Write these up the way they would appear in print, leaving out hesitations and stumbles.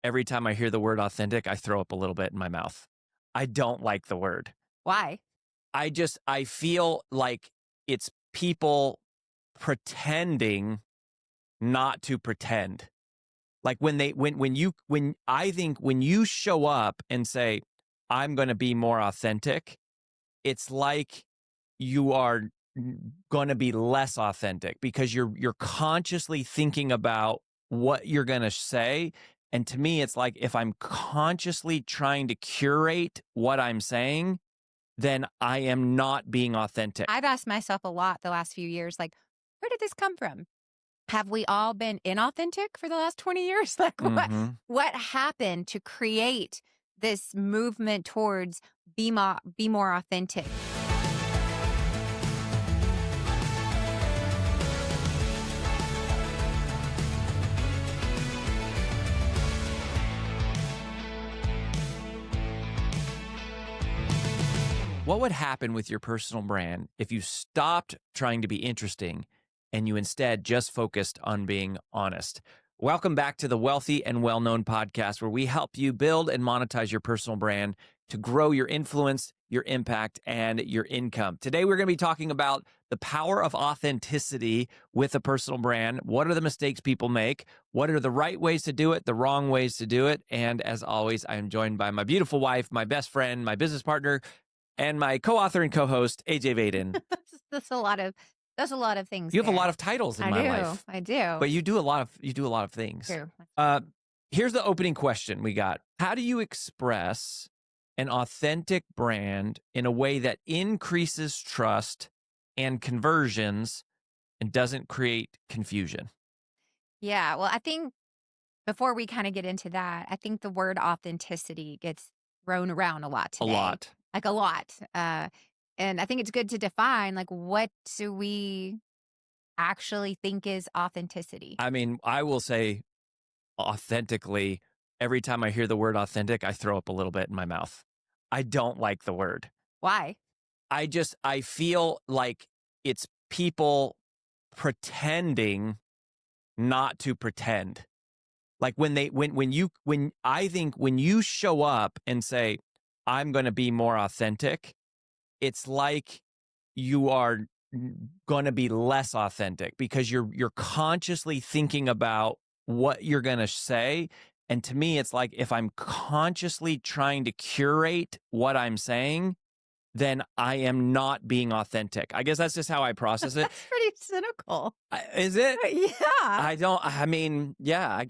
every time I hear the word authentic, I throw up a little bit in my mouth. I don't like the word. Why? I feel like it's people pretending not to pretend. Like when I think when you show up and say, I'm going to be more authentic, it's like you are going to be less authentic because you're consciously thinking about what you're going to say. And to me, it's like if I'm consciously trying to curate what I'm saying, then I am not being authentic. I've asked myself a lot the last few years, like, where did this come from? Have we all been inauthentic for the last 20 years? Like, hmm what happened to create this movement towards be more authentic? What would happen with your personal brand if you stopped trying to be interesting and you instead just focused on being honest? Welcome back to the Wealthy and Well-Known podcast, where we help you build and monetize your personal brand to grow your influence, your impact, and your income. Today, we're going to be talking about the power of authenticity with a personal brand. What are the mistakes people make? What are the right ways to do it, the wrong ways to do it? And as always, I am joined by my beautiful wife, my best friend, my business partner, and my co-author and co-host, AJ Vaden. That's a lot of things You have a lot there. of titles in I my do. life, I do. but you do a lot of things. True. Uh, here's the opening question we got. How do you express an authentic brand in a way that increases trust and conversions and doesn't create confusion? Yeah. Well, I think before we kind of get into that, I think the word authenticity gets thrown around a lot A today, lot. like a lot. And I think it's good to define, like, what do we actually think is authenticity? I mean, I will say authentically, every time I hear the word authentic, I throw up a little bit in my mouth. I don't like the word. Why? I feel like it's people pretending not to pretend. Like when you show up and say, I'm going to be more authentic, it's like you are going to be less authentic because you're consciously thinking about what you're going to say. And to me, it's like if I'm consciously trying to curate what I'm saying, then I am not being authentic. I guess that's just how I process it. That's pretty cynical. Is it? Yeah. I mean, yeah, I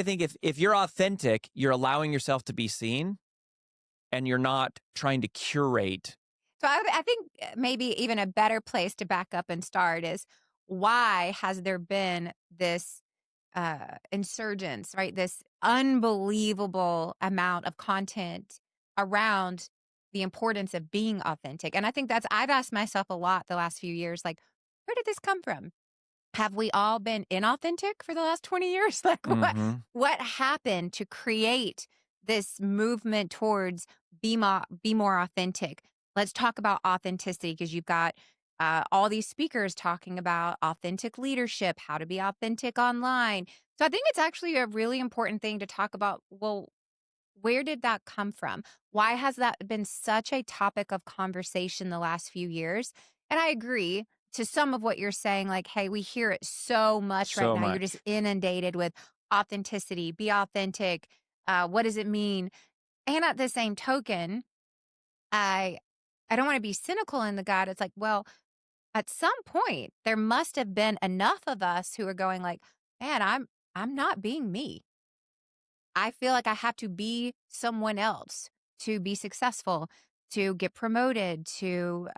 think if you're authentic, you're allowing yourself to be seen and you're not trying to curate. So I think maybe even a better place to back up and start is, why has there been this insurgence, right? This unbelievable amount of content around the importance of being authentic. And I think I've asked myself a lot the last few years, like, where did this come from? Have we all been inauthentic for the last 20 years? Like, hmm what happened to create this movement towards be more authentic? Let's talk about authenticity, because you've got all these speakers talking about authentic leadership, how to be authentic online. So I think it's actually a really important thing to talk about. Well, where did that come from? Why has that been such a topic of conversation the last few years? And I agree to some of what you're saying, like, hey, we hear it so much right So now. You're just much. inundated with authenticity, be authentic. What does it mean? And at the same token, I I don't want to be cynical in the God. It's like, well, at some point there must have been enough of us who are going like, man, I'm not being me. I feel like I have to be someone else to be successful, to get promoted, to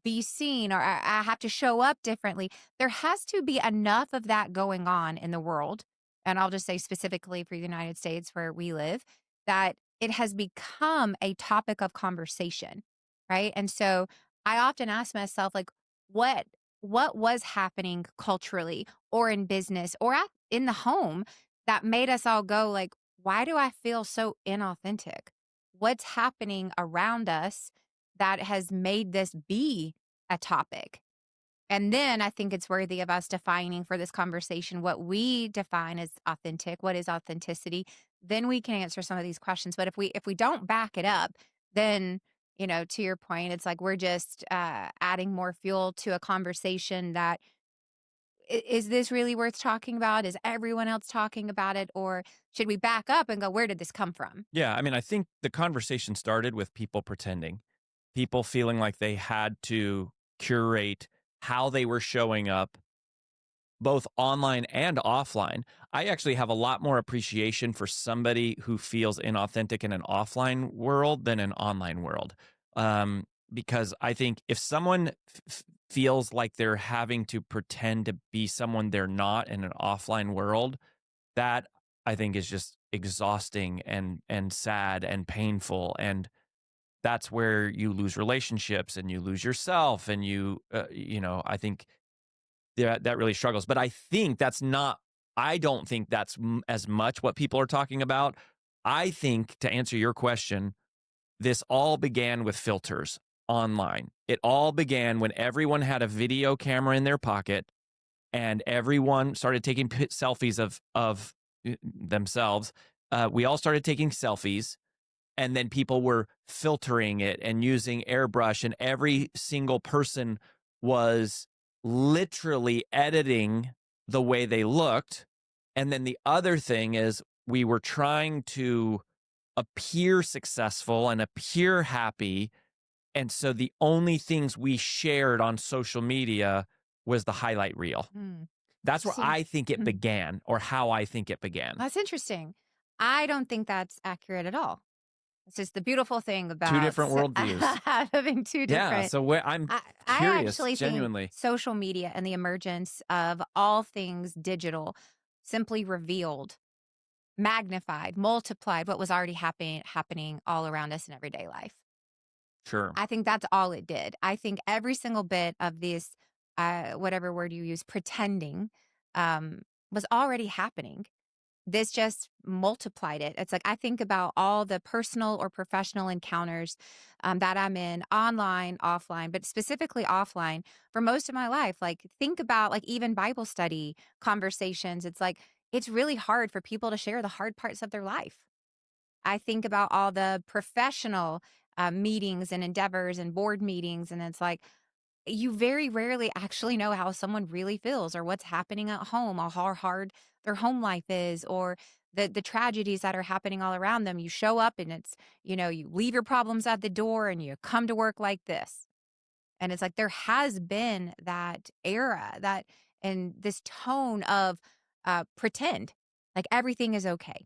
be seen, or I have to show up differently. There has to be enough of that going on in the world. And I'll just say specifically for the United States where we live, that it has become a topic of conversation. Right. And so I often ask myself, like, what what was happening culturally or in business or in the home that made us all go like, why do I feel so inauthentic? What's happening around us that has made this be a topic? And then I think it's worthy of us defining for this conversation what we define as authentic, what is authenticity. Then we can answer some of these questions. But if we don't back it up, then to your point, it's like we're just adding more fuel to a conversation that is this really worth talking about? Is everyone else talking about it? Or should we back up and go, where did this come from? Yeah, I mean, I think the conversation started with people pretending, people feeling like they had to curate how they were showing up, both online and offline. I actually have a lot more appreciation for somebody who feels inauthentic in an offline world than an online world. Because I think if someone feels like they're having to pretend to be someone they're not in an offline world, that I think is just exhausting and sad and painful, and that's where you lose relationships and you lose yourself, and I think that really struggles. But I don't think that's as much what people are talking about. I think, to answer your question, this all began with filters online. It all began when everyone had a video camera in their pocket and everyone started taking selfies of themselves. We all started taking selfies, and then people were filtering it and using airbrush, and every single person was literally editing the way they looked. And then the other thing is, we were trying to appear successful and appear happy, and so the only things we shared on social media was the highlight reel. That's where So I think it began, or how I think it began. that's interesting. I don't think that's accurate at all. It's just the beautiful thing Two about different worldviews. having two Yeah, different. so I'm I curious, actually think genuinely. social media and the emergence of all things digital simply revealed, magnified, multiplied what was already happening all around us in everyday life. Sure. I think that's all it did. I think every single bit of this, whatever word you use, pretending, was already happening. This just multiplied it. It's like I think about all the personal or professional encounters that I'm in online, offline, but specifically offline for most of my life. Like, think about like even Bible study conversations. It's like it's really hard for people to share the hard parts of their life. I think about all the professional meetings and endeavors and board meetings, and it's like you very rarely actually know how someone really feels or what's happening at home, or how hard their home life is, or the tragedies that are happening all around them. You show up and it's, you leave your problems at the door and you come to work like this. And it's like there has been that era that and this tone of pretend like everything is okay,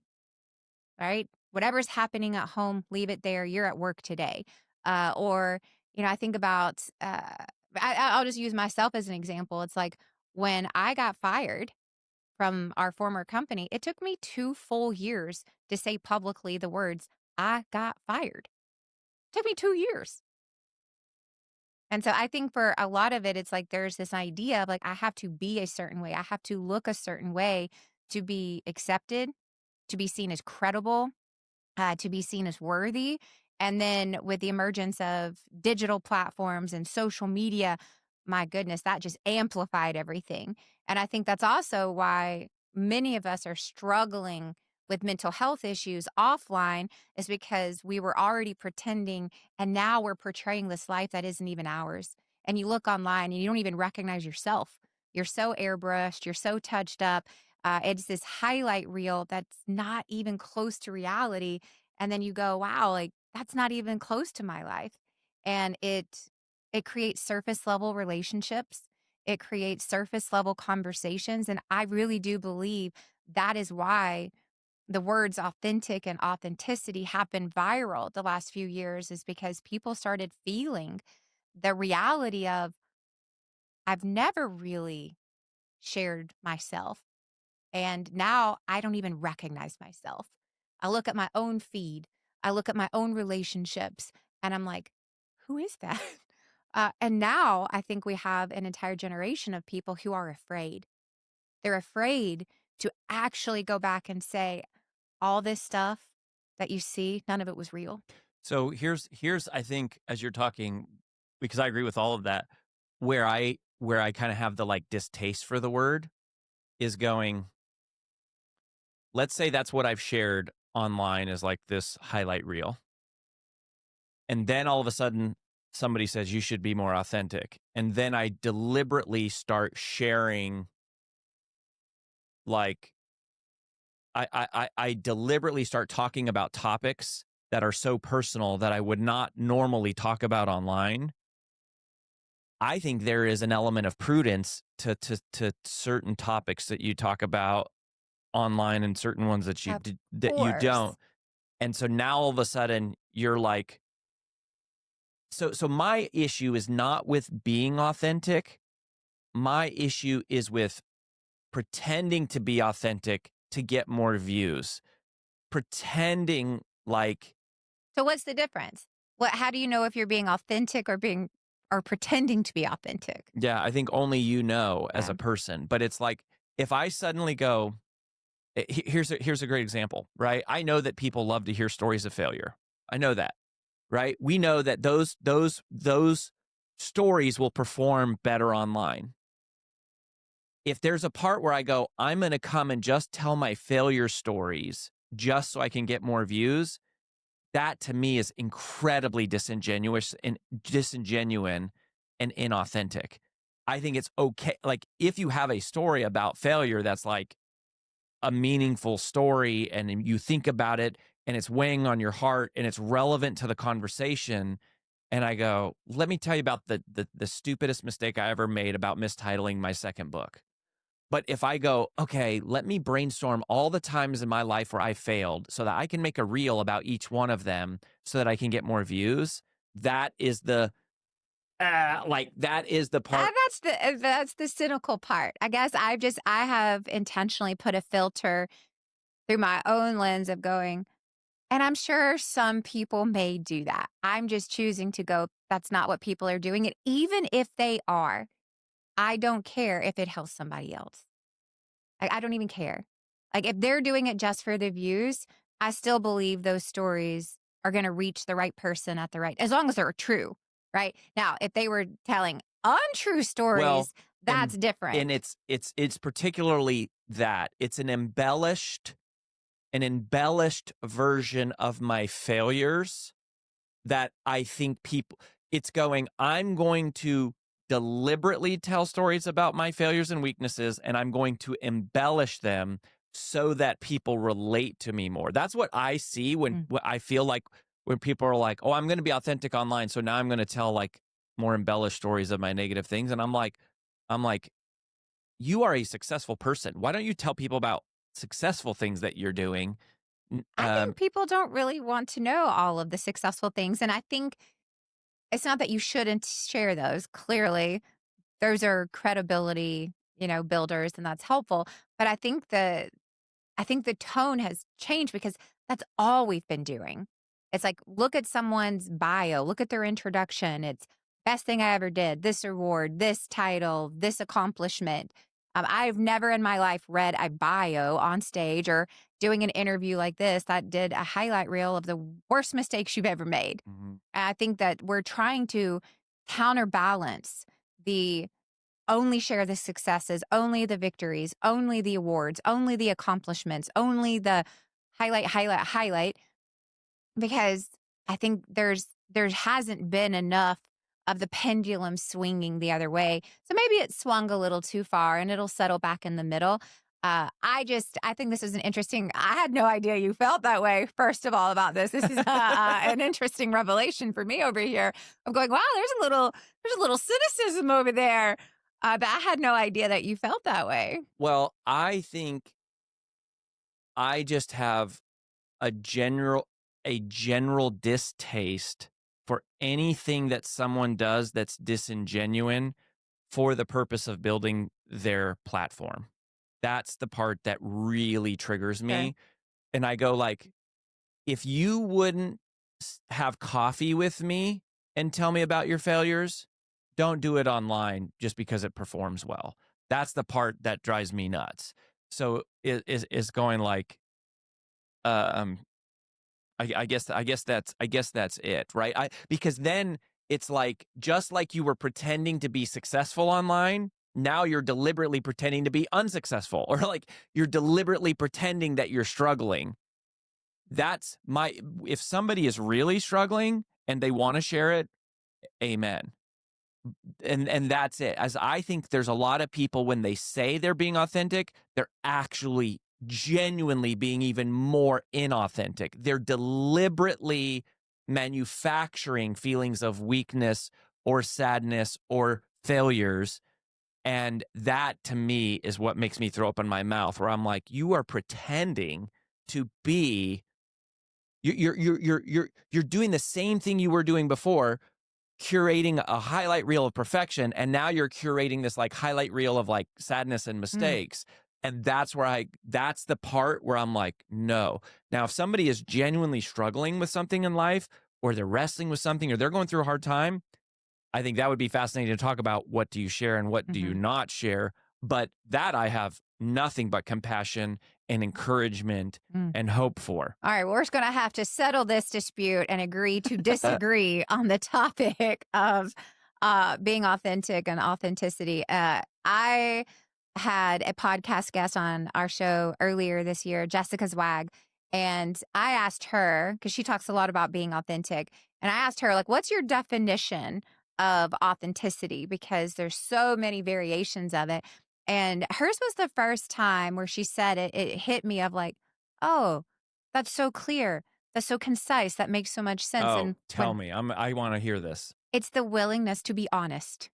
right? Whatever's happening at home, leave it there. You're at work today. Or, I think about, I'll just use myself as an example. It's like when I got fired from our former company, it took me 2 full years to say publicly the words, I got fired. It took me 2 years. And so I think for a lot of it, it's like there's this idea of like, I have to be a certain way. I have to look a certain way to be accepted, to be seen as credible, to be seen as worthy. And then with the emergence of digital platforms and social media, my goodness, that just amplified everything. And I think that's also why many of us are struggling with mental health issues offline, is because we were already pretending and now we're portraying this life that isn't even ours. And you look online and you don't even recognize yourself. You're so airbrushed, you're so touched up. It's this highlight reel that's not even close to reality. And then you go, wow, like that's not even close to my life. And it creates surface level relationships. It creates surface level conversations. And I really do believe that is why the words authentic and authenticity have been viral the last few years, is because people started feeling the reality of, I've never really shared myself. And now I don't even recognize myself. I look at my own feed, I look at my own relationships, and I'm like, who is that? And now I think we have an entire generation of people who are afraid. They're afraid to actually go back and say, all this stuff that you see, none of it was real. So here's I think, as you're talking, because I agree with all of that, where where I kind of have the like distaste for the word is going, let's say that's what I've shared online is like this highlight reel. And then all of a sudden somebody says you should be more authentic. And then I deliberately start sharing like I deliberately start talking about topics that are so personal that I would not normally talk about online. I think there is an element of prudence to certain topics that you talk about online and certain ones that Of that you course. don't. And so now all of a sudden you're like, so my issue is not with being authentic. My issue is with pretending to be authentic to get more views. Pretending like, So what's the difference? How do you know if you're being authentic or pretending to be authentic? yeah, I think only you know as Yeah. a person. But it's like if I suddenly go, here's a great example, right? I know that people love to hear stories of failure. I know that, right? We know that those stories will perform better online. If there's a part where I go, I'm going to come and just tell my failure stories just so I can get more views, that to me is incredibly disingenuous and disingenuine and inauthentic. I think it's okay. Like if you have a story about failure that's like a meaningful story and you think about it and it's weighing on your heart and it's relevant to the conversation. And I go, let me tell you about the stupidest mistake I ever made about mistitling my second book. But if I go, okay, let me brainstorm all the times in my life where I failed so that I can make a reel about each one of them so that I can get more views, that is that is the part. That's the cynical part. I guess I have intentionally put a filter through my own lens of going, and I'm sure some people may do that. I'm just choosing to go, that's not what people are doing. And even if they are, I don't care if it helps somebody else. I don't even care. Like if they're doing it just for the views, I still believe those stories are going to reach the right person at the right, as long as they're true, right? Now, if they were telling untrue Well, stories, and that's different. it's particularly that it's an embellished version of my failures that I think people, it's going, I'm going to deliberately tell stories about my failures and weaknesses, and I'm going to embellish them so that people relate to me more. That's what I see when I feel like when people are like, oh, I'm going to be authentic online. So now I'm going to tell like more embellished stories of my negative things. And I'm like, you are a successful person. Why don't you tell people about successful things that you're doing? I think people don't really want to know all of the successful things. And I think it's not that you shouldn't share those. Clearly, those are credibility, builders, and that's helpful. But I think the tone has changed because that's all we've been doing. It's like, look at someone's bio, look at their introduction. It's best thing I ever did, this award, this title, this accomplishment. I've never in my life read a bio on stage or doing an interview like this that did a highlight reel of the worst mistakes you've ever made. Mhm. And I think that we're trying to counterbalance the only share the successes, only the victories, only the awards, only the accomplishments, only the highlight, because I think there hasn't been enough of the pendulum swinging the other way. So maybe it swung a little too far and it'll settle back in the middle. I think this is I had no idea you felt that way, first of all, about this. This is an interesting revelation for me over here of going, wow, there's a little cynicism over there. But I had no idea that you felt that way. Well, I think I just have a general distaste for anything that someone does that's disingenuine for the purpose of building their platform. That's the part that really triggers Sure. me. And I go like, if you wouldn't have coffee with me and tell me about your failures, don't do it online just because it performs well. That's the part that drives me nuts. So it is going like, um, I guess that's it, right? Because then it's like, just like you were pretending to be successful online, now you're deliberately pretending to be unsuccessful, or like you're deliberately pretending that you're struggling. That's if somebody is really struggling and they want to share it, amen. And that's it. As I think there's a lot of people, when they say they're being authentic, they're actually genuinely being even more inauthentic. They're deliberately manufacturing feelings of weakness or sadness or failures. And that, to me, is what makes me throw up in my mouth, where I'm like, you are pretending to be, you're doing the same thing you were doing before, curating a highlight reel of perfection, and now you're curating this like highlight reel of like sadness and mistakes. And that's the part where I'm like, no. Now, if somebody is genuinely struggling with something in life, or they're wrestling with something, or they're going through a hard time, I think that would be fascinating to talk about. What do you share and what do you not share? But that I have nothing but compassion and encouragement and hope for. All right, well, we're just going to have to settle this dispute and agree to disagree on the topic of being authentic and authenticity. I had a podcast guest on our show earlier this year, Jessica Zwag, and I asked her, because she talks a lot about being authentic, and I asked her, like, what's your definition of authenticity? Because there's so many variations of it. And hers was the first time where she said it, it hit me of like, oh, that's so clear. That's so concise. That makes so much sense. Oh, And tell me. I want to hear this. it's the willingness to be honest.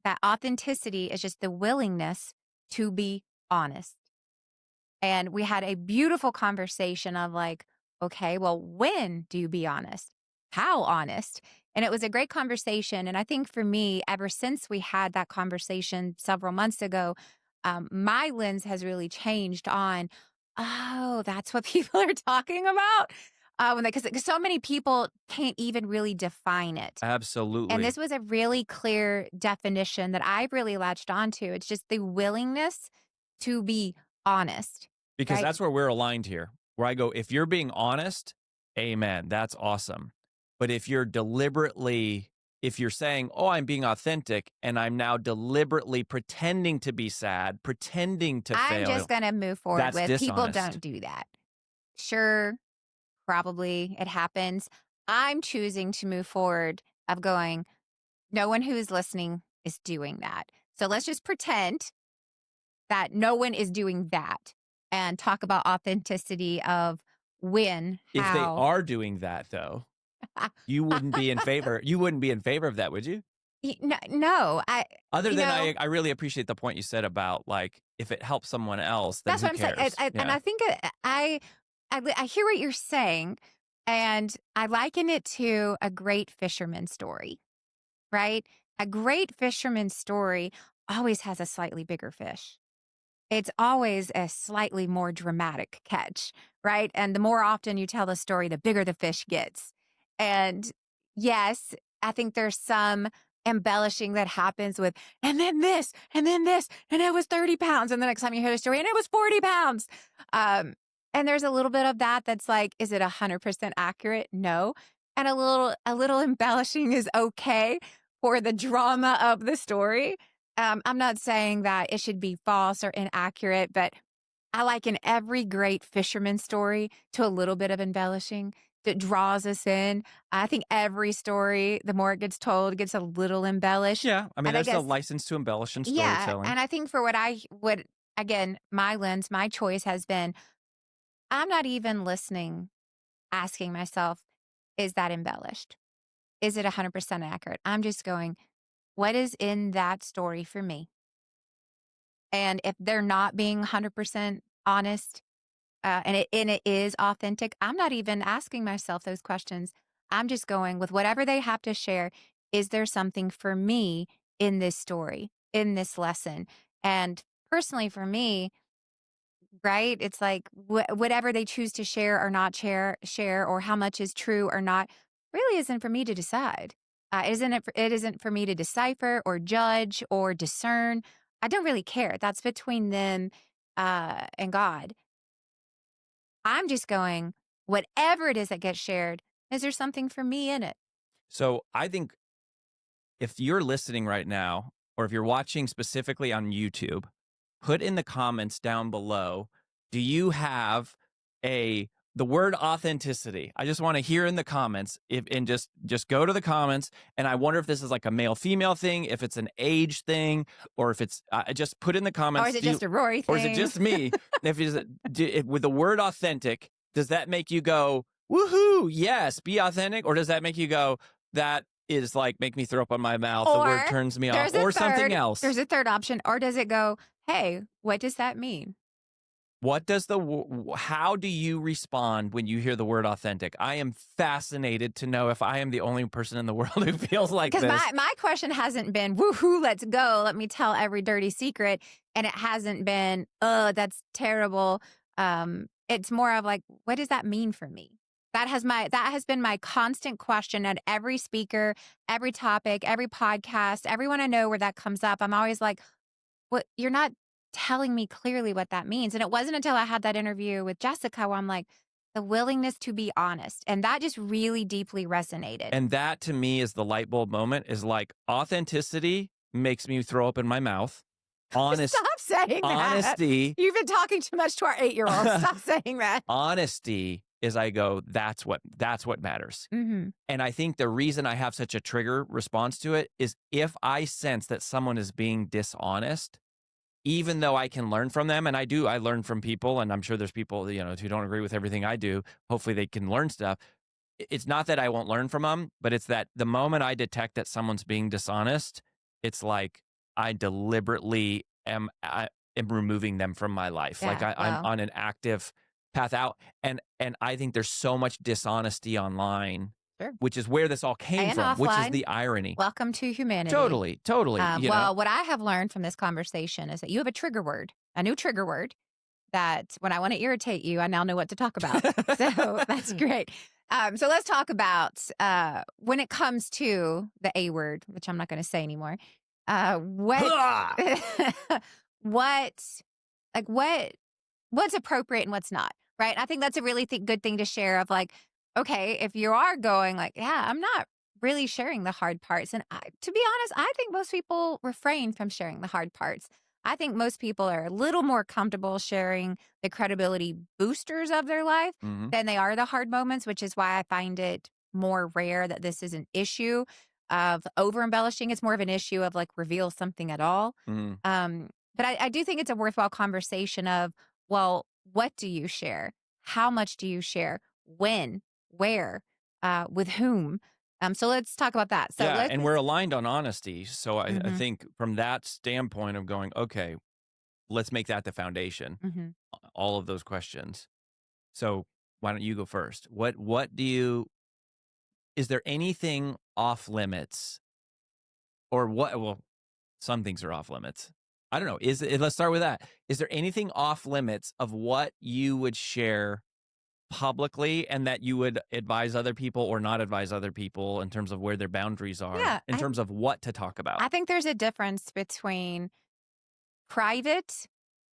That authenticity is just the willingness to be honest. And we had a beautiful conversation of like, okay, well, when do you be honest? How honest? And it was a great conversation. And I think for me, ever since we had that conversation several months ago, my lens has really changed on, oh, that's what people are talking about. Because so many people can't even really define it. Absolutely. And this was a really clear definition that I've really latched onto. It's just the willingness to be honest. Because right? that's where we're aligned here, where I go, if you're being honest, amen, that's awesome. But if you're saying, oh, I'm being authentic, and I'm now deliberately pretending to be sad, pretending to fail. I'm just going to move forward that's with dishonest. People don't do that. Sure, probably it happens. I'm choosing to move forward of going, no one who is listening is doing that. So let's just pretend that no one is doing that and talk about authenticity of when, how. If they are doing that, though, you wouldn't be in favor. You wouldn't be in favor of that, would you? No. I really appreciate the point you said about, like, if it helps someone else, then that's who what cares? I'm saying. And I think I hear what you're saying, and I liken it to a great fisherman story, right? A great fisherman story always has a slightly bigger fish. It's always a slightly more dramatic catch, right? And the more often you tell the story, the bigger the fish gets. And yes, I think there's some embellishing that happens with, and then this, and it was 30 pounds. And the next time you hear the story, and it was 40 pounds. And there's a little bit of that that's like, is it 100% accurate? No. And a little embellishing is okay for the drama of the story. I'm not saying that it should be false or inaccurate, but I liken every great fisherman story to a little bit of embellishing that draws us in. I think every story, the more it gets told, gets a little embellished. Yeah, I mean, there's a license to embellish in storytelling. Yeah, and I think for again, my lens, my choice has been, I'm not even listening, asking myself, is that embellished? Is it 100% accurate? I'm just going, what is in that story for me? And if they're not being 100% honest, and it is authentic, I'm not even asking myself those questions. I'm just going with whatever they have to share. Is there something for me in this story, in this lesson? And personally for me, right, it's like whatever they choose to share or not share, or how much is true or not, really isn't for me to decide. It isn't for me to decipher or judge or discern. I don't really care. That's between them and God. I'm just going, whatever it is that gets shared, Is there something for me in it? So I think if you're listening right now, or if you're watching specifically on YouTube, put in the comments down below, do you have the word authenticity? I just want to hear in the comments, and just go to the comments. And I wonder if this is like a male female thing, if it's an age thing, or if it's just put in the comments. Or is it just a Rory thing? Or is it just me? With the word authentic, does that make you go, woohoo, yes, be authentic? Or does that make you go, that is like, make me throw up on my mouth, the word turns me off, or something else? There's a third option. Or does it go, hey, what does that mean? What does how do you respond when you hear the word authentic? I am fascinated to know if I am the only person in the world who feels like this. Because my question hasn't been, woohoo, let's go, let me tell every dirty secret. And it hasn't been, oh, that's terrible. It's more of like, what does that mean for me? That has been my constant question at every speaker, every topic, every podcast, everyone I know where that comes up. I'm always like, what, you're not telling me clearly what that means. And it wasn't until I had that interview with Jessica where I'm like, the willingness to be honest. And that just really deeply resonated. And that to me is the light bulb moment, is like, authenticity makes me throw up in my mouth. Stop saying that. Honesty. You've been talking too much to our 8-year-old. Stop saying that. Honesty is, I go, that's what matters. Mm-hmm. And I think the reason I have such a trigger response to it is if I sense that someone is being dishonest, even though I can learn from them, and I learn from people, and I'm sure there's people, who don't agree with everything I do. Hopefully they can learn stuff. It's not that I won't learn from them, but it's that the moment I detect that someone's being dishonest, it's like I deliberately am removing them from my life. Yeah, like I'm on an active path out. And I think there's so much dishonesty online, sure, which is where this all came and from, offline. which is the irony. Welcome to humanity. Totally. Well, what I have learned from this conversation is that you have a trigger word, a new trigger word, that when I want to irritate you, I now know what to talk about. So that's great. So let's talk about when it comes to the A word, which I'm not going to say anymore. What's appropriate and what's not, right? I think that's a really good thing to share of like, okay, if you are going like, yeah, I'm not really sharing the hard parts. And to be honest, I think most people refrain from sharing the hard parts. I think most people are a little more comfortable sharing the credibility boosters of their life than they are the hard moments, which is why I find it more rare that this is an issue of over embellishing. It's more of an issue of like reveal something at all. But I do think it's a worthwhile conversation of, well, what do you share? How much do you share? When? Where? With whom? So let's talk about that. So and we're aligned on honesty. So I think from that standpoint of going, okay, let's make that the foundation. All of those questions. So why don't you go first? Is there anything off limits, or what? Well, some things are off limits. I don't know. Let's start with that. Is there anything off limits of what you would share publicly and that you would advise other people or not advise other people in terms of where their boundaries are, in terms of what to talk about? I think there's a difference between private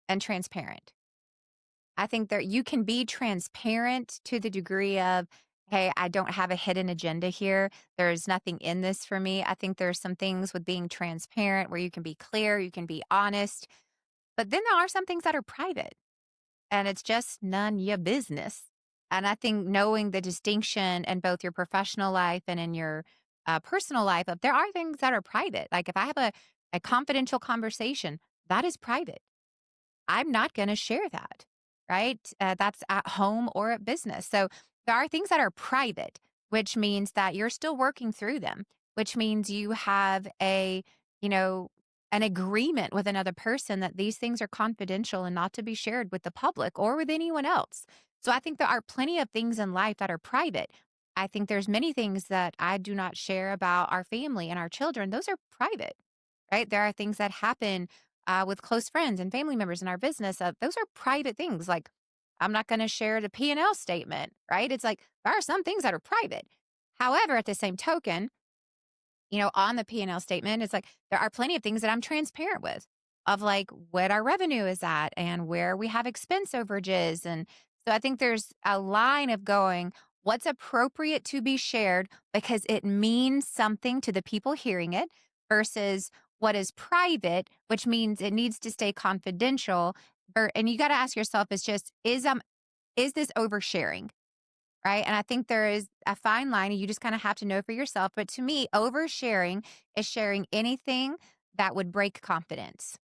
and transparent. I think that you can be transparent to the degree of, hey, I don't have a hidden agenda here. There's nothing in this for me. I think there's some things with being transparent where you can be clear, you can be honest. But then there are some things that are private, and it's just none your business. And I think knowing the distinction in both your professional life and in your personal life, of there are things that are private. Like if I have a confidential conversation, that is private. I'm not going to share that, right? That's at home or at business. So there are things that are private, which means that you're still working through them, which means you have an agreement with another person that these things are confidential and not to be shared with the public or with anyone else. So I think there are plenty of things in life that are private. I think there's many things that I do not share about our family and our children. Those are private, right? There are things that happen with close friends and family members in our business. Those are private things. Like I'm not going to share the P&L statement, right? It's like there are some things that are private. However, at the same token, on the P&L statement, it's like there are plenty of things that I'm transparent with, of like what our revenue is at and where we have expense overages. And so I think there's a line of going, what's appropriate to be shared because it means something to the people hearing it versus what is private, which means it needs to stay confidential. And you got to ask yourself, is this oversharing? Right. And I think there is a fine line and you just kind of have to know for yourself. But to me, oversharing is sharing anything that would break confidence.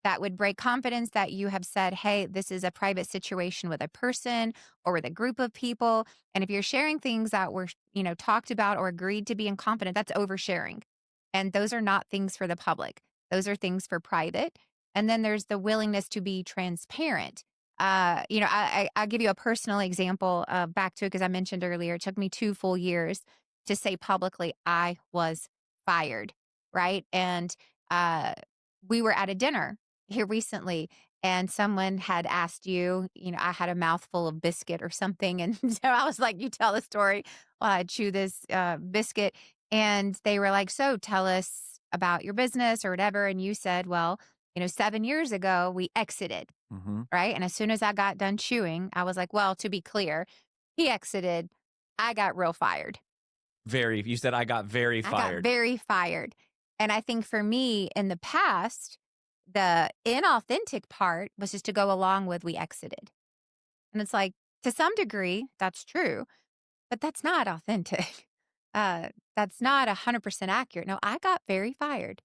That would break confidence that you have said, hey, this is a private situation with a person or with a group of people. And if you're sharing things that were, talked about or agreed to be in confidence, that's oversharing. And those are not things for the public. Those are things for private. And then there's the willingness to be transparent. I'll give you a personal example back to it because I mentioned earlier, it took me 2 full years to say publicly I was fired, right? And we were at a dinner here recently and someone had asked I had a mouthful of biscuit or something. And so I was like, you tell the story while I chew this biscuit. And they were like, so tell us about your business or whatever. And you said, well, 7 years ago, we exited. Mm-hmm. Right. And as soon as I got done chewing, I was like, well, to be clear, he exited. I got real fired. You said I got very fired. I got very fired. And I think for me in the past, the inauthentic part was just to go along with we exited. And it's like, to some degree, that's true, but that's not authentic. That's not 100% accurate. No, I got very fired.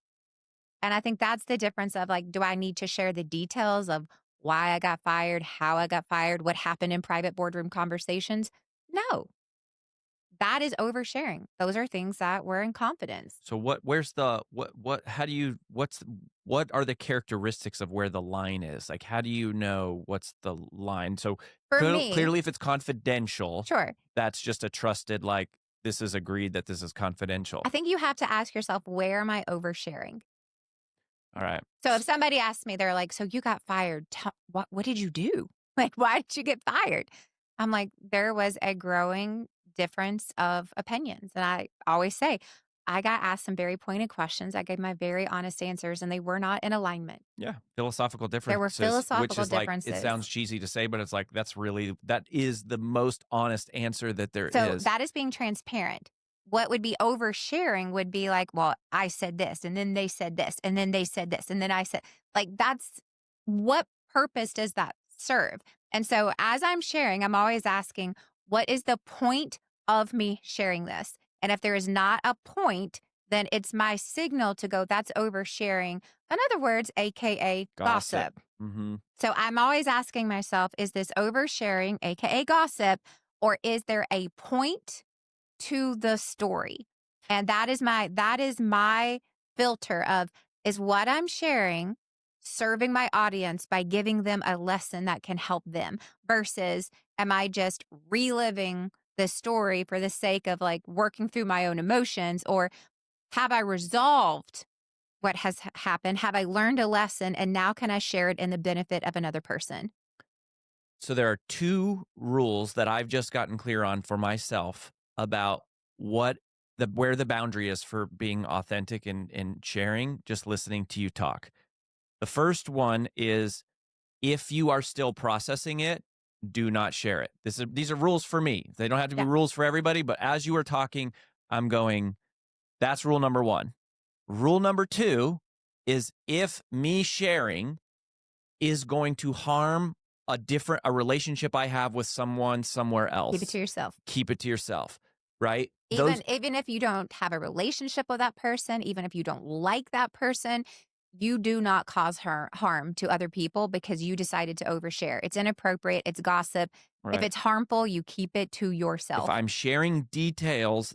And I think that's the difference of like, do I need to share the details of why I got fired, how I got fired, what happened in private boardroom conversations? No, that is oversharing. Those are things that were in confidence. So what are the characteristics of where the line is? Like, how do you know what's the line? So For me, clearly if it's confidential, sure. That's just a trusted, like, this is agreed that this is confidential. I think you have to ask yourself, where am I oversharing? All right. So if somebody asks me, they're like, so you got fired. What did you do? Like, why did you get fired? I'm like, there was a growing difference of opinions. And I always say, I got asked some very pointed questions. I gave my very honest answers and they were not in alignment. Yeah. Philosophical differences. There were philosophical which is differences. Like, it sounds cheesy to say, but it's like, that is the most honest answer that there is. So that is being transparent. What would be oversharing would be like, well, I said this, and then they said this, and then they said this, and then I said, like, that's what purpose does that serve? And so as I'm sharing, I'm always asking, what is the point of me sharing this? And if there is not a point, then it's my signal to go, that's oversharing. In other words, AKA gossip. Mm-hmm. So I'm always asking myself, is this oversharing, AKA gossip, or is there a point to the story? And that is my filter of, is what I'm sharing serving my audience by giving them a lesson that can help them versus am I just reliving the story for the sake of like working through my own emotions, or have I resolved what has happened? Have I learned a lesson and now can I share it in the benefit of another person? So there are 2 rules that I've just gotten clear on for myself about where the boundary is for being authentic and sharing, just listening to you talk. The first one is, if you are still processing it, do not share it. These are rules for me. They don't have to be rules for everybody, but as you are talking, I'm going, that's rule number 1. Rule number 2 is, if me sharing is going to harm a relationship I have with someone somewhere else, Keep it to yourself. Keep it to yourself, right? Even if you don't have a relationship with that person, even if you don't like that person, you do not cause harm to other people because you decided to overshare. It's inappropriate. It's gossip. Right. If it's harmful, you keep it to yourself. If I'm sharing details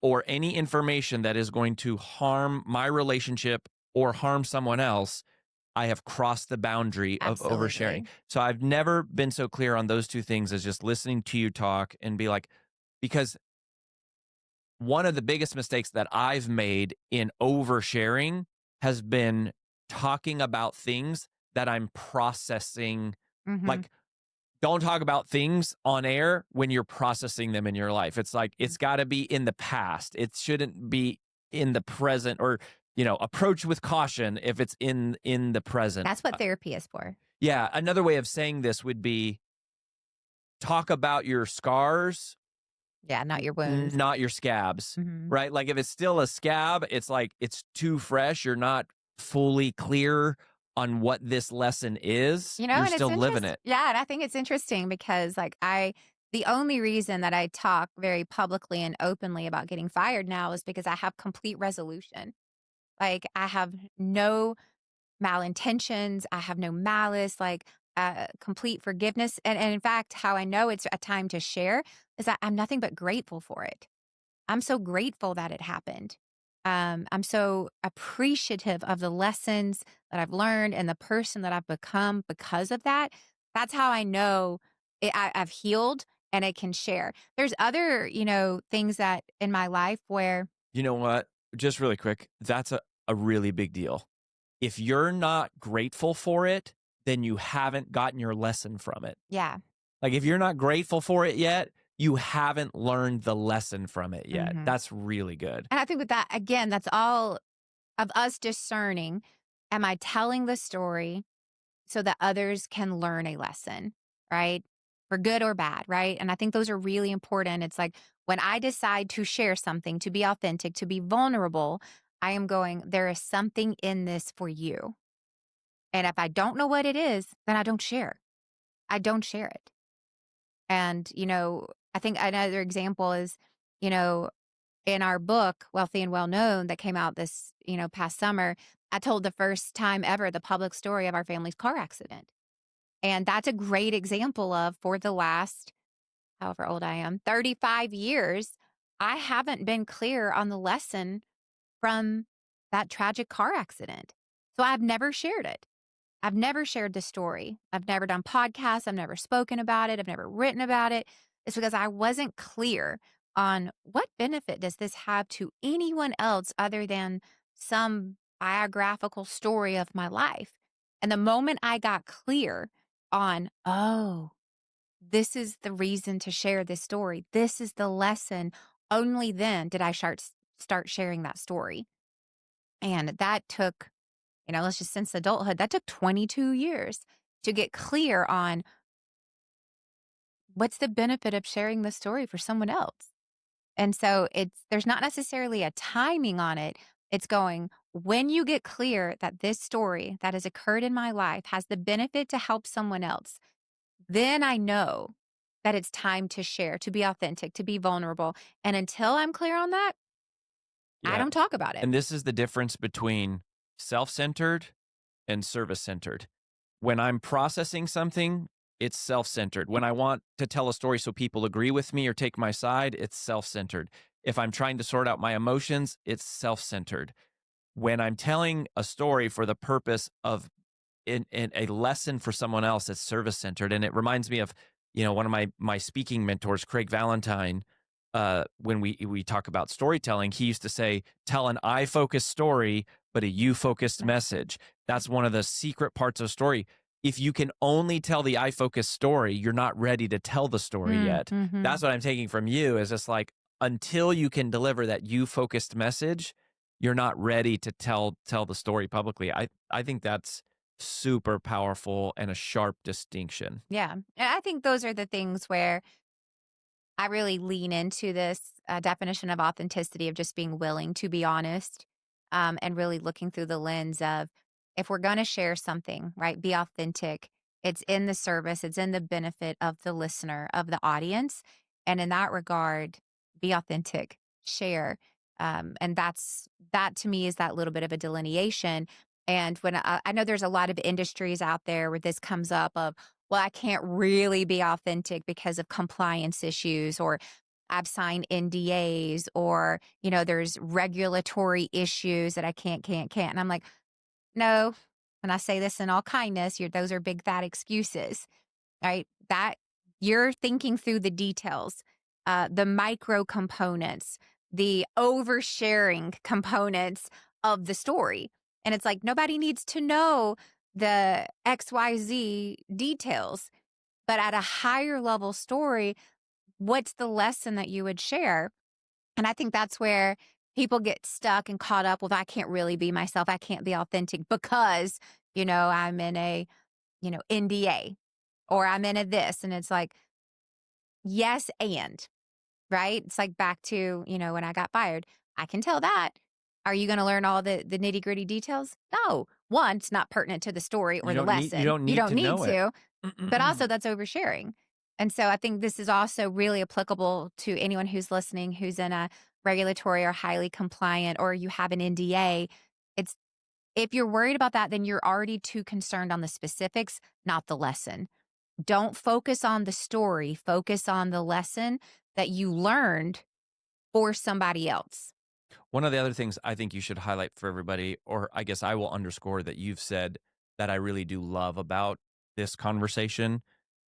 or any information that is going to harm my relationship or harm someone else, I have crossed the boundary of oversharing. So I've never been so clear on those 2 things as just listening to you talk and be like, because one of the biggest mistakes that I've made in oversharing has been talking about things that I'm processing. Mm-hmm. Like, don't talk about things on air when you're processing them in your life. It's like, it's got to be in the past. It shouldn't be in the present, or, approach with caution if it's in the present. That's what therapy is for. Yeah. Another way of saying this would be, talk about your scars Yeah, not your wounds. not your scabs, Mhm. right? Like if it's still a scab, it's like it's too fresh. You're not fully clear on what this lesson is. You know, You're and it's still living interesting. it. Yeah, and I think it's interesting because the only reason that I talk very publicly and openly about getting fired now is because I have complete resolution. Like I have no malintentions, I have no malice, like complete forgiveness. And in fact, how I know it's a time to share is that I'm nothing but grateful for it. I'm so grateful that it happened. I'm so appreciative of the lessons that I've learned and the person that I've become because of that. That's how I know I've healed and I can share. There's other, things that in my life where, You know what? Just really quick, that's a really big deal. If you're not grateful for it, then you haven't gotten your lesson from it. yeah. Like if you're not grateful for it yet, you haven't learned the lesson from it yet. hmm That's really good. And I think with that, again, that's all of us discerning. Am I telling the story so that others can learn a lesson, right? For good or bad, right? And I think those are really important. It's like when I decide to share something, to be authentic, to be vulnerable, I am going, there is something in this for you. And if I don't know what it is, then I don't share. I don't share it. And, I think another example is, you know, in our book, Wealthy and Well Known, that came out this, past summer, I told the first time ever the public story of our family's car accident. And that's a great example of for the last, however old I am, 35 years, I haven't been clear on the lesson from that tragic car accident. So I've never shared it. I've never shared the story. I've never done podcasts. I've never spoken about it. I've never written about it. It's because I wasn't clear on what benefit does this have to anyone else other than some biographical story of my life. And the moment I got clear on, oh, this is the reason to share this story, this is the lesson, only then did I start sharing that story. And that took, let's just since adulthood, that took 22 years to get clear on what's the benefit of sharing the story for someone else. And so there's not necessarily a timing on it. It's going, when you get clear that this story that has occurred in my life has the benefit to help someone else, then I know that it's time to share, to be authentic, to be vulnerable. And until I'm clear on that, I Yeah. don't talk about it. And this is the difference between self-centered and service-centered. When I'm processing something, it's self-centered. When I want to tell a story so people agree with me or take my side, it's self-centered. If I'm trying to sort out my emotions, it's self-centered. When I'm telling a story for the purpose of in a lesson for someone else, it's service-centered. And it reminds me of, one of my speaking mentors, Craig Valentine. When we talk about storytelling, he used to say, tell an I-focused story, but a you-focused message. That's one of the secret parts of story. If you can only tell the I-focused story, you're not ready to tell the story yet. Mm-hmm. That's what I'm taking from you is just like, until you can deliver that you-focused message, you're not ready to tell the story publicly. I think that's super powerful and a sharp distinction. Yeah. And I think those are the things where I really lean into this definition of authenticity, of just being willing to be honest, and really looking through the lens of, if we're going to share something, right, be authentic. It's in the service, it's in the benefit of the listener, of the audience. And in that regard, be authentic, share. And that to me is that little bit of a delineation. And when I know there's a lot of industries out there where this comes up of, well, I can't really be authentic because of compliance issues, or I've signed NDAs, or, there's regulatory issues that I can't. And I'm like, no, and I say this in all kindness, those are big, fat excuses, right? That you're thinking through the details, the micro components, the oversharing components of the story. And it's like, nobody needs to know the XYZ details, but at a higher level story, what's the lesson that you would share? And I think that's where people get stuck and caught up with, I can't really be myself. I can't be authentic because, I'm in a, NDA, or I'm in a this. And it's like, yes, and right? It's like back to, when I got fired. I can tell that. Are you going to learn all the nitty gritty details? No. One, it's not pertinent to the story or the You lesson. don't You need don't to need know it. to, but also that's oversharing. And so I think this is also really applicable to anyone who's listening, who's in a regulatory or highly compliant, or you have an NDA. It's If you're worried about that, then you're already too concerned on the specifics, not the lesson. Don't focus on the story, focus on the lesson that you learned for somebody else. One of the other things I think you should highlight for everybody, or I guess I will underscore that you've said that I really do love about this conversation,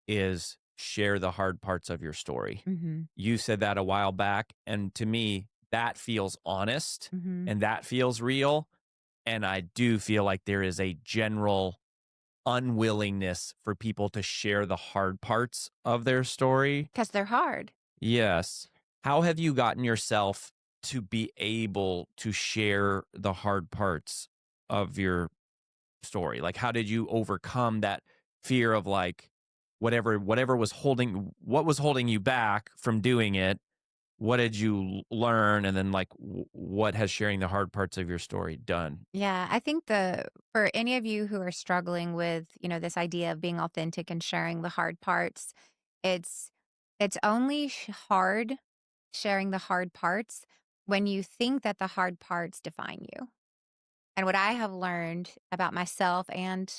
is share the hard parts of your story. Mm-hmm. You said that a while back, and to me, that feels honest Mm-hmm. and that feels real. And I do feel like there is a general unwillingness for people to share the hard parts of their story. Because they're hard. Yes. How have you gotten yourself to be able to share the hard parts of your story? Like, how did you overcome that fear of like whatever was what was holding you back from doing it? What did you learn? And then like, what has sharing the hard parts of your story done? Yeah, I think for any of you who are struggling with, this idea of being authentic and sharing the hard parts, it's it's only hard sharing the hard parts when you think that the hard parts define you. And what I have learned about myself and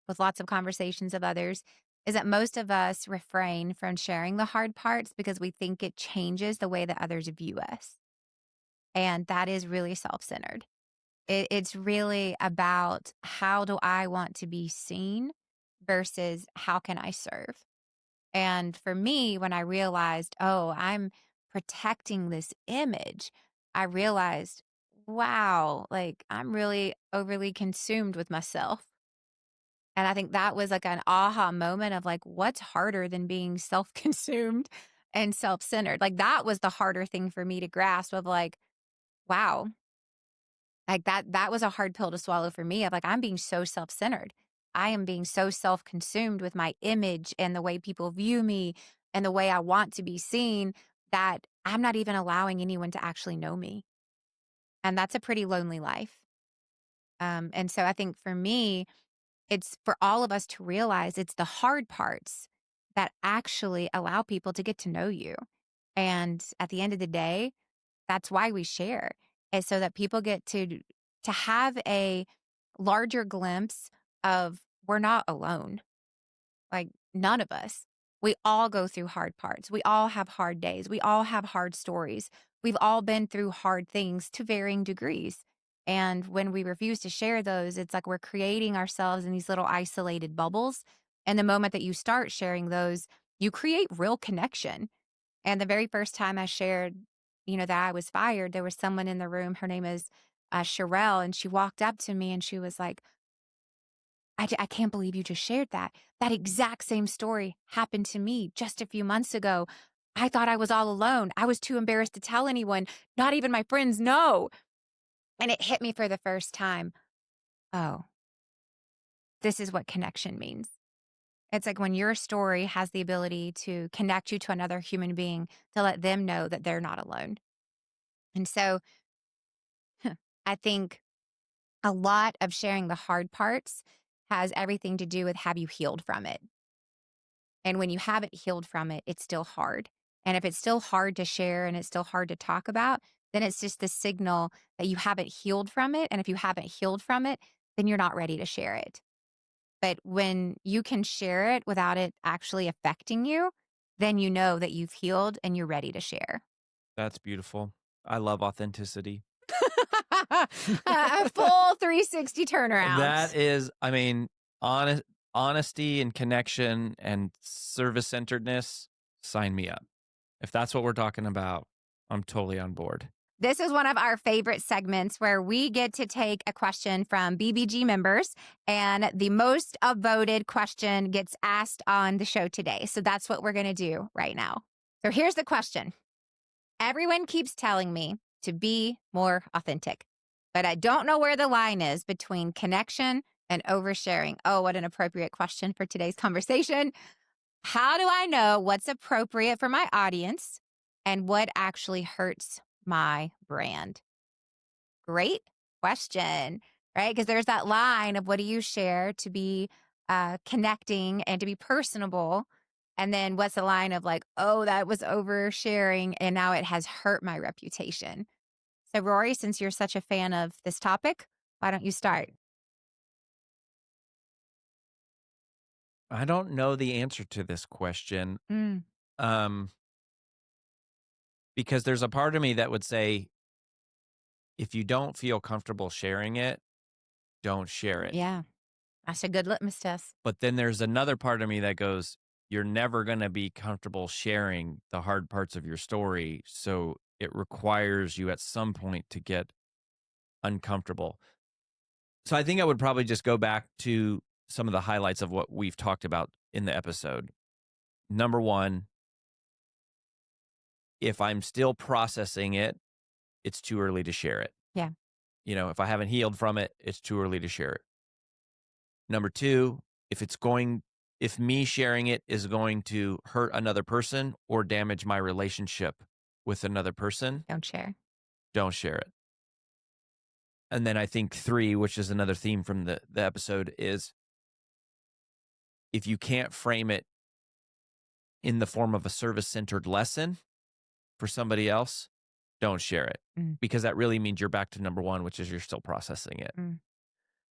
with lots of conversations of others is that most of us refrain from sharing the hard parts because we think it changes the way that others view us. And that is really self-centered. It's really about how do I want to be seen versus how can I serve. And for me, when I realized, oh, I'm protecting this image, I realized, wow, like I'm really overly consumed with myself. And I think that was like an aha moment of like, what's harder than being self consumed and self centered? Like that was the harder thing for me to grasp of like, wow, like that was a hard pill to swallow for me of like, I'm being so self centered. I am being so self consumed with my image and the way people view me and the way I want to be seen that I'm not even allowing anyone to actually know me. And that's a pretty lonely life. And so I think for me, it's for all of us to realize it's the hard parts that actually allow people to get to know you. And at the end of the day, that's why we share, is so that people get to have a larger glimpse of we're not alone. Like none of us. We all go through hard parts. We all have hard days. We all have hard stories. We've all been through hard things to varying degrees. And when we refuse to share those, it's like we're creating ourselves in these little isolated bubbles. And the moment that you start sharing those, you create real connection. And the very first time I shared, that I was fired, there was someone in the room. Her name is Sherelle. And she walked up to me and she was like, I can't believe you just shared that. That exact same story happened to me just a few months ago. I thought I was all alone. I was too embarrassed to tell anyone, not even my friends know. And it hit me for the first time. Oh, this is what connection means. It's like when your story has the ability to connect you to another human being, to let them know that they're not alone. And so I think a lot of sharing the hard parts has everything to do with have you healed from it? And when you haven't healed from it, it's still hard. And if it's still hard to share and it's still hard to talk about, then it's just the signal that you haven't healed from it. And if you haven't healed from it, then you're not ready to share it. But when you can share it without it actually affecting you, then you know that you've healed and you're ready to share. That's beautiful. I love authenticity. A full 360 That turnaround. is, I mean, honesty and connection and service centeredness. Sign me up. If that's what we're talking about, I'm totally on board. This is one of our favorite segments where we get to take a question from BBG members, and the most voted question gets asked on the show today. So that's what we're going to do right now. So here's the question. Everyone keeps telling me to be more authentic, but I don't know where the line is between connection and oversharing. Oh, what an appropriate question for today's conversation. How do I know what's appropriate for my audience and what actually hurts my brand? Great question, right? Because there's that line of what do you share to be connecting and to be personable. And then what's the line of like, oh, that was oversharing and now it has hurt my reputation. So, Rory, since you're such a fan of this topic, why don't you start? I don't know the answer to this question, Mm, um, because there's a part of me that would say, if you don't feel comfortable sharing it, don't share it. yeah, that's a good litmus test. But then there's another part of me that goes, you're never going to be comfortable sharing the hard parts of your story. So it requires you at some point to get uncomfortable. So I think I would probably just go back to some of the highlights of what we've talked about in the episode. Number one, if I'm still processing it, it's too early to share it. Yeah, If I haven't healed from it, it's too early to share it. Number two, if me sharing it is going to hurt another person or damage my relationship with another person, don't share. don't share it. And then I think three, which is another theme from the episode, is if you can't frame it in the form of a service centered lesson for somebody else, don't share it, Mm, because that really means you're back to number one, which is you're still processing it. mm.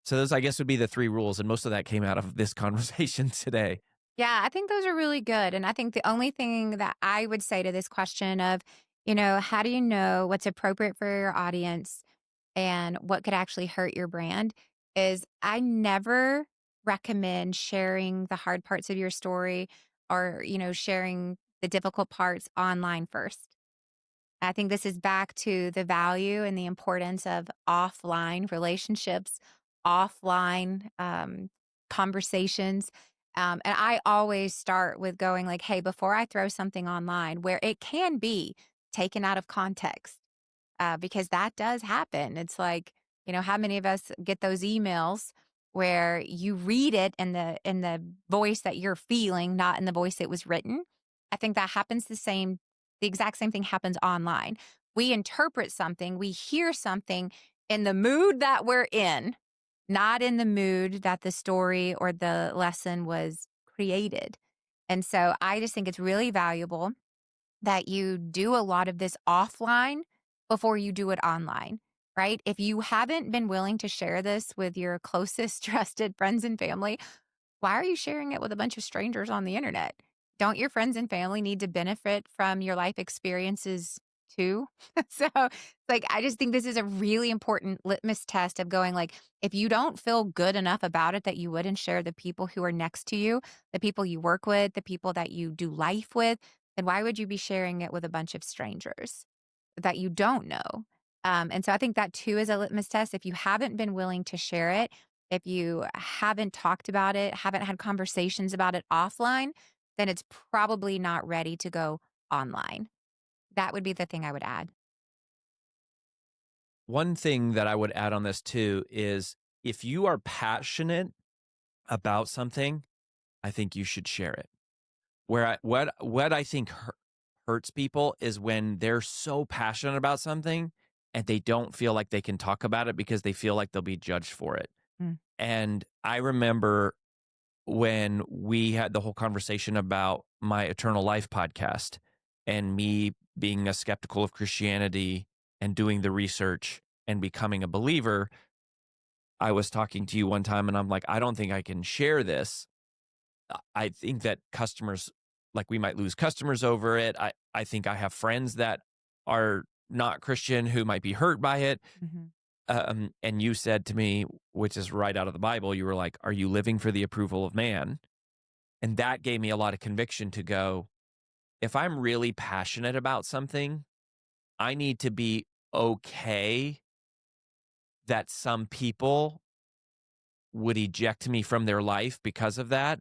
So those, I guess, would be the three rules. And most of that came out of this conversation today. Yeah, I think those are really good. And I think the only thing that I would say to this question of, how do you know what's appropriate for your audience and what could actually hurt your brand is I never recommend sharing the hard parts of your story or, sharing the difficult parts online first. I think this is back to the value and the importance of offline relationships, offline conversations. And I always start with going like, hey, before I throw something online where it can be taken out of context, because that does happen. It's like, how many of us get those emails where you read it in the voice that you're feeling, not in the voice it was written. I think that happens the exact same thing happens online. We interpret something, we hear something in the mood that we're in, not in the mood that the story or the lesson was created. And so I just think it's really valuable that you do a lot of this offline before you do it online, right? If you haven't been willing to share this with your closest trusted friends and family, why are you sharing it with a bunch of strangers on the internet? Don't your friends and family need to benefit from your life experiences too? So, like, I just think this is a really important litmus test of going, like, if you don't feel good enough about it that you wouldn't share the people who are next to you, the people you work with, the people that you do life with, then why would you be sharing it with a bunch of strangers that you don't know? And so I think that too is a litmus test. If you haven't been willing to share it, if you haven't talked about it, haven't had conversations about it offline, then it's probably not ready to go online. That would be the thing I would add. One thing that I would add on this too is, if you are passionate about something, I think you should share it. What I think hurts people is when they're so passionate about something and they don't feel like they can talk about it because they feel like they'll be judged for it. Mm, And I remember when we had the whole conversation about my Eternal Life podcast and me being a skeptical of Christianity and doing the research and becoming a believer. I was talking to you one time and I'm like, I don't think I can share this. I think that customers, like, we might lose customers over it. I think I have friends that are not Christian who might be hurt by it. mhm. And you said to me, which is right out of the Bible, you were like, are you living for the approval of man? And that gave me a lot of conviction to go, if I'm really passionate about something, I need to be okay that some people would eject me from their life because of that.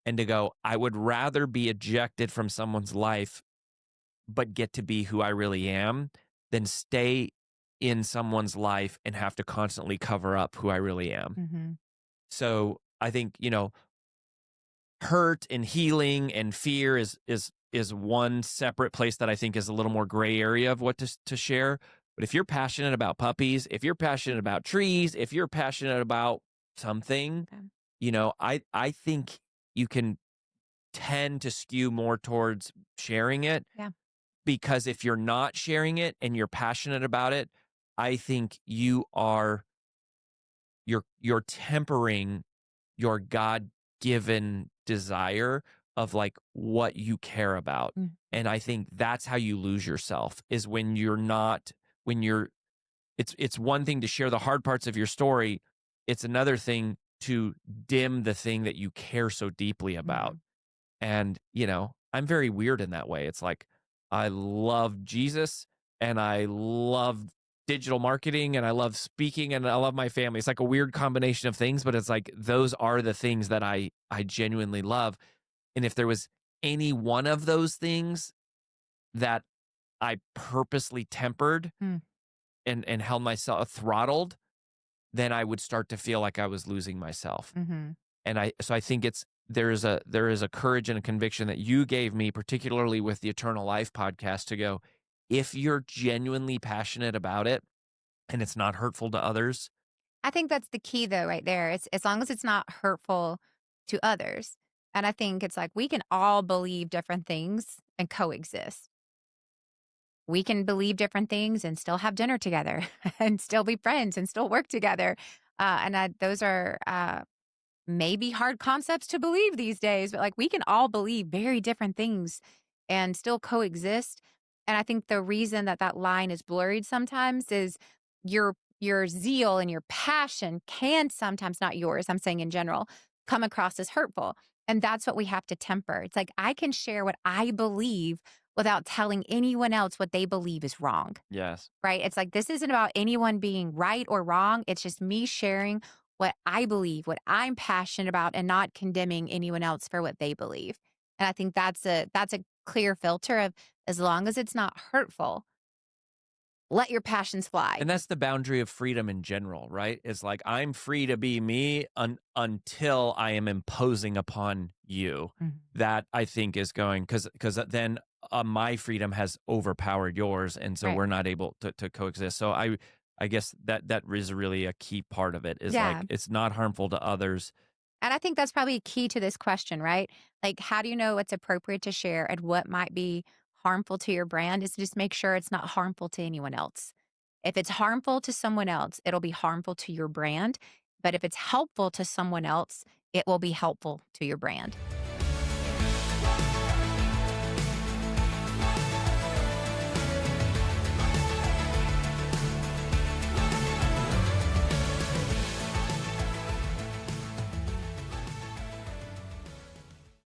And to go, I would rather be ejected from someone's life, but get to be who I really am, than stay in someone's life and have to constantly cover up who I really am. Mhm. So I think, hurt and healing and fear is is one separate place that I think is a little more gray area of what to share. But if you're passionate about puppies, if you're passionate about trees, if you're passionate about something, Okay. I think you can tend to skew more towards sharing it, Yeah. because if you're not sharing it and you're passionate about it, I think you're tempering your God-given desire of like what you care about. Mm. And I think that's how you lose yourself, is when you're not when you're it's one thing to share the hard parts of your story. It's another thing to dim the thing that you care so deeply about. Mhm. And, I'm very weird in that way. It's like I love Jesus and I love digital marketing and I love speaking and I love my family. It's like a weird combination of things, but it's like those are the things that I genuinely love. And if there was any one of those things that I purposely tempered Mm. and held myself throttled, then I would start to feel like I was losing myself. Mhm. And I think there is a courage and a conviction that you gave me, particularly with the Eternal Life podcast, to go, if you're genuinely passionate about it and it's not hurtful to others. I think that's the key though, right there. It's as long as it's not hurtful to others. And I think it's like we can all believe different things and coexist. We can believe different things and still have dinner together and still be friends and still work together. Those are maybe hard concepts to believe these days, but like we can all believe very different things and still coexist. And I think the reason that that line is blurred sometimes is your zeal and your passion can sometimes, not yours, I'm saying in general, come across as hurtful. And that's what we have to temper. It's like I can share what I believe without telling anyone else what they believe is wrong. Yes. Right? It's like this isn't about anyone being right or wrong. It's just me sharing what I believe, what I'm passionate about, and not condemning anyone else for what they believe. And I think that's a clear filter of as long as it's not hurtful, let your passions fly. And that's the boundary of freedom in general, right? It's like I'm free to be me until I am imposing upon you. Mhm. That I think is going, because then my freedom has overpowered yours, and so Right. we're not able to coexist. So I guess that is really a key part of it, is like Yeah. it's not harmful to others. And I think that's probably key to this question, right? Like, how do you know what's appropriate to share and what might be harmful to your brand? Is just make sure it's not harmful to anyone else. If it's harmful to someone else, it'll be harmful to your brand. But if it's helpful to someone else, it will be helpful to your brand.